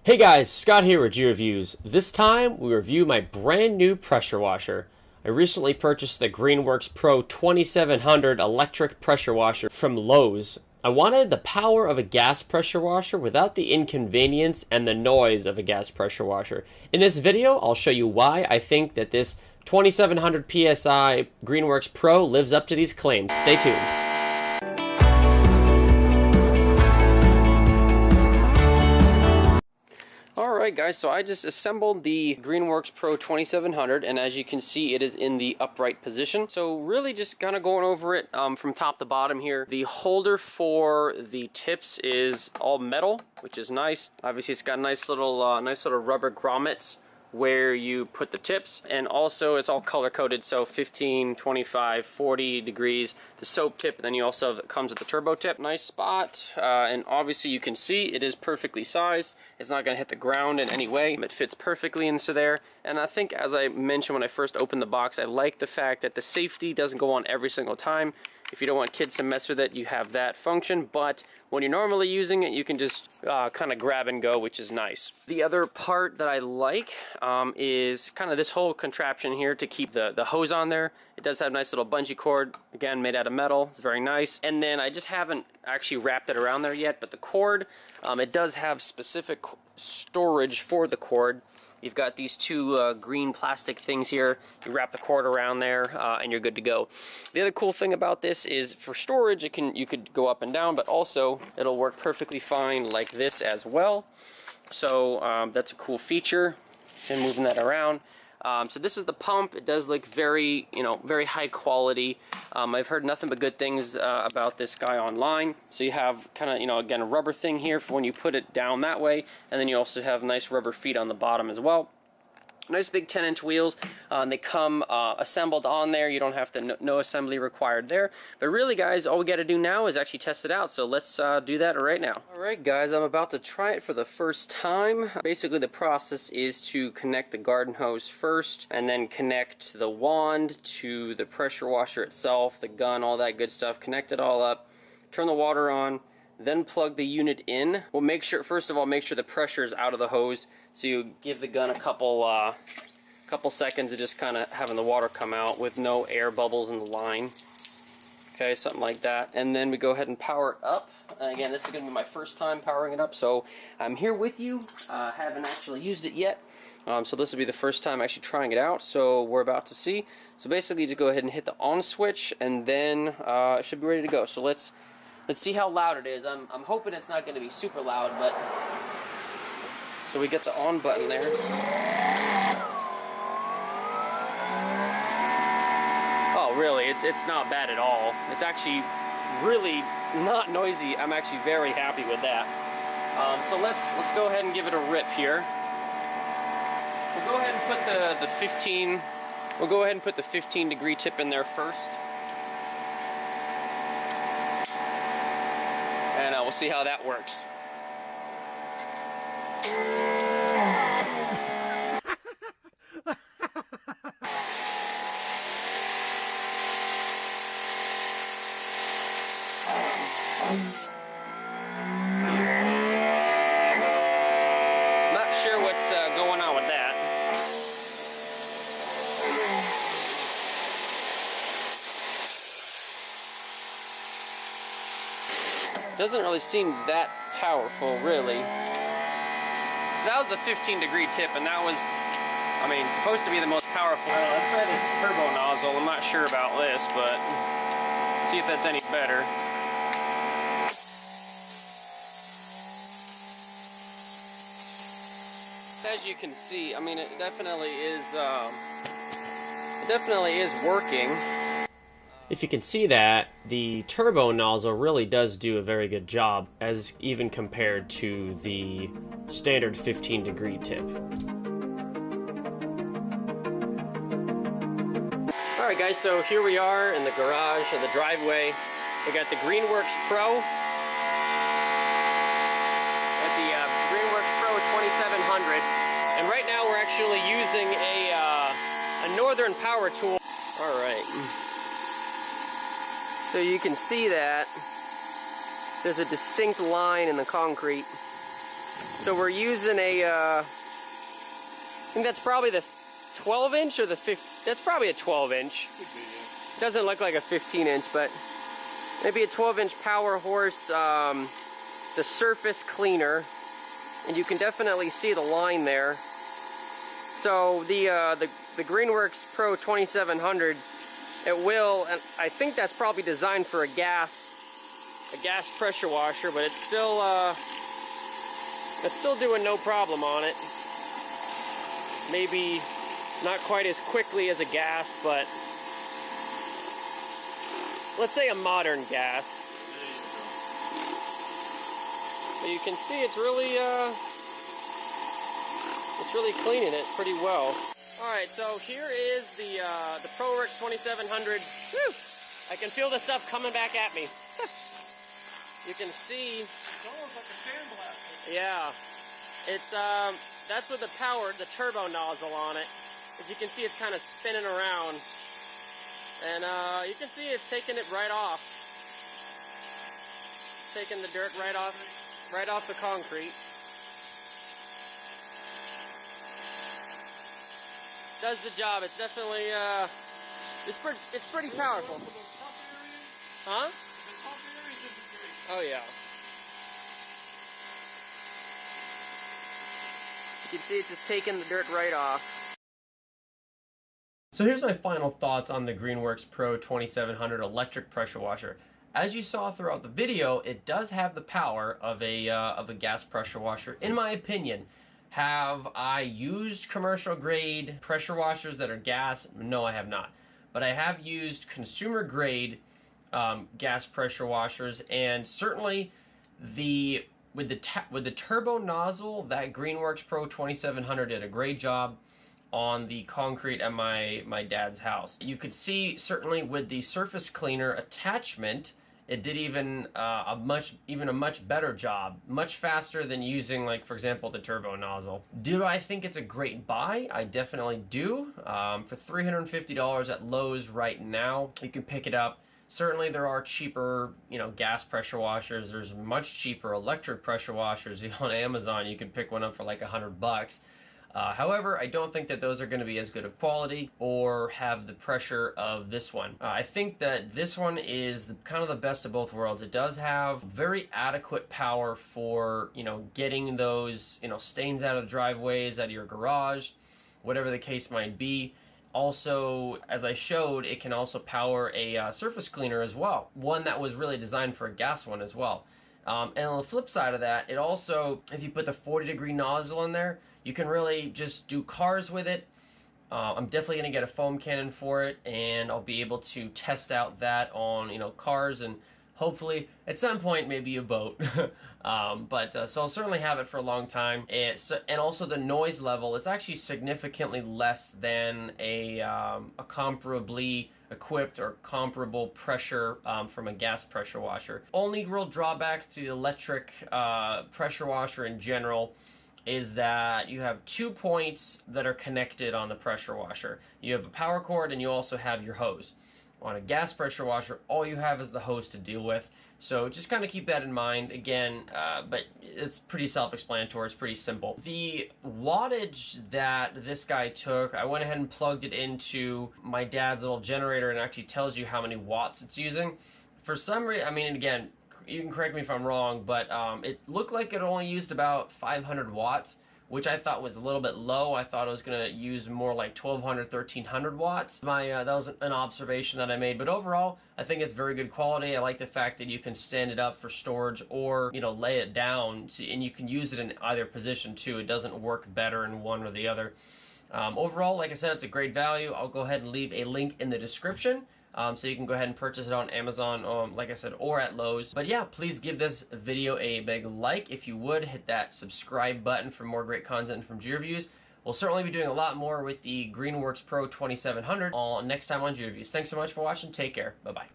Hey guys, Scott here with G-Reviews. This time we review my brand new pressure washer. I recently purchased the Greenworks Pro 2700 electric pressure washer from Lowe's. I wanted the power of a gas pressure washer without the inconvenience and the noise of a gas pressure washer. In this video, I'll show you why I think that this 2700 PSI Greenworks Pro lives up to these claims. Stay tuned. Alright guys, so I just assembled the Greenworks Pro 2700, and as you can see it is in the upright position. So really just kind of going over it from top to bottom here. The holder for the tips is all metal, which is nice. Obviously it's got nice little rubber grommets where you put the tips, and also it's all color coded, so 15, 25, 40 degrees, the soap tip, and then you also have, it comes with the turbo tip. Nice spot, and obviously you can see it is perfectly sized. It's not going to hit the ground in any way. It fits perfectly into there, and I think, as I mentioned when I first opened the box, I like the fact that the safety doesn't go on every single time. If you don't want kids to mess with it, you have that function, but when you're normally using it, you can just kind of grab and go, which is nice. The other part that I like is kind of this whole contraption here to keep the hose on there. It does have a nice little bungee cord, again made out of metal. It's very nice. And then I just haven't actually wrapped it around there yet, but the cord, it does have specific storage for the cord. You've got these two green plastic things here. You wrap the cord around there, and you're good to go. The other cool thing about this is for storage, you could go up and down, but also it'll work perfectly fine like this as well. So that's a cool feature. And moving that around. So this is the pump. It does look very, very high quality. I've heard nothing but good things about this guy online. So you have kind of, again, a rubber thing here for when you put it down that way, and then you also have nice rubber feet on the bottom as well. Nice big 10-inch wheels. They come assembled on there. You don't have to, no assembly required there. But really, guys, all we got to do now is actually test it out. So let's do that right now. Alright guys, I'm about to try it for the first time. Basically the process is to connect the garden hose first, and then connect the wand to the pressure washer itself, the gun, all that good stuff. Connect it all up, turn the water on, then plug the unit in. We'll make sure, first of all, make sure the pressure is out of the hose. So you give the gun a couple seconds of just kind of having the water come out with no air bubbles in the line. Okay, something like that. And then we go ahead and power it up. And again, this is going to be my first time powering it up, so I'm here with you. Haven't actually used it yet. So this will be the first time actually trying it out, so we're about to see. So basically, just go ahead and hit the on switch, and then it should be ready to go. So let's see how loud it is. I'm hoping it's not going to be super loud, but... So we get the on button there. Oh, really? It's not bad at all. It's actually really not noisy. I'm actually very happy with that. So let's go ahead and give it a rip here. We'll go ahead and put the 15. We'll go ahead and put the 15 degree tip in there first. And we'll see how that works. Not sure what's going on with that. Doesn't really seem that powerful, really. That was the 15 degree tip, and that was, supposed to be the most powerful. Let's try this turbo nozzle. I'm not sure about this, but see if that's any better. As you can see, it definitely is working. If you can see that, the turbo nozzle really does do a very good job, as even compared to the standard 15 degree tip. Alright guys, so here we are in the garage or the driveway. We got the Greenworks Pro. Got the Greenworks Pro 2700. And right now we're actually using a Northern power tool. Alright. So you can see that there's a distinct line in the concrete So we're using a, I think that's probably the 12-inch or the 15, that's probably a 12-inch. Could be, yeah. Doesn't look like a 15-inch, but maybe a 12-inch power horse, the surface cleaner. And you can definitely see the line there. So the Greenworks Pro 2700, it will, and I think that's probably designed for a gas pressure washer, but it's still doing no problem on it. Maybe not quite as quickly as a gas, but let's say a modern gas. But you can see it's really cleaning it pretty well. All right, so here is the ProWorks 2700. Whew! I can feel the stuff coming back at me. You can see. It's almost like a sandblaster. Yeah, it's that's with the turbo nozzle on it. As you can see, it's kind of spinning around, and you can see it's taking it right off, taking the dirt right off the concrete. Does the job. It's definitely it's pretty powerful. Huh? Oh yeah. You can see it's just taking the dirt right off. So here's my final thoughts on the Greenworks Pro 2700 electric pressure washer. As you saw throughout the video, it does have the power of a gas pressure washer, in my opinion. Have I used commercial grade pressure washers that are gas? No, I have not. But I have used consumer grade gas pressure washers, and certainly with the turbo nozzle, that Greenworks Pro 2700 did a great job on the concrete at my dad's house. You could see certainly with the surface cleaner attachment, it did even a much better job, much faster than using, like, for example, the turbo nozzle. Do I think it's a great buy? I definitely do. For $350 at Lowe's right now, you can pick it up. Certainly there are cheaper, gas pressure washers. There's much cheaper electric pressure washers on Amazon. You can pick one up for like $100. However, I don't think that those are going to be as good of quality or have the pressure of this one. I think that this one is kind of the best of both worlds. It does have very adequate power for, getting those, stains out of driveways, out of your garage, whatever the case might be. Also, as I showed, it can also power a surface cleaner as well. One that was really designed for a gas one as well. And on the flip side of that, it also, if you put the 40-degree nozzle in there, you can really just do cars with it. I'm definitely going to get a foam cannon for it, and I'll be able to test out that on, cars, and hopefully at some point maybe a boat. So I'll certainly have it for a long time. And also the noise level, it's actually significantly less than a comparably equipped or comparable pressure from a gas pressure washer. Only real drawbacks to the electric pressure washer in general is that you have 2 points that are connected on the pressure washer. You have a power cord and you also have your hose. On a gas pressure washer, all you have is the hose to deal with. So just kind of keep that in mind. Again, but it's pretty self-explanatory. It's pretty simple. The wattage that this guy took, I went ahead and plugged it into my dad's little generator, and it actually tells you how many watts it's using. For some reason, I mean, again, you can correct me if I'm wrong, but it looked like it only used about 500 watts, which I thought was a little bit low. I thought it was going to use more like 1,200, 1,300 watts. That was an observation that I made, but overall, I think it's very good quality. I like the fact that you can stand it up for storage or, lay it down, and you can use it in either position too. It doesn't work better in one or the other. Overall, like I said, it's a great value. I'll go ahead and leave a link in the description. So you can go ahead and purchase it on Amazon, like I said, or at Lowe's. But yeah, please give this video a big like if you would. Hit that subscribe button for more great content from G-Reviews. We'll certainly be doing a lot more with the Greenworks Pro 2700 next time on G-Reviews. Thanks so much for watching. Take care. Bye-bye.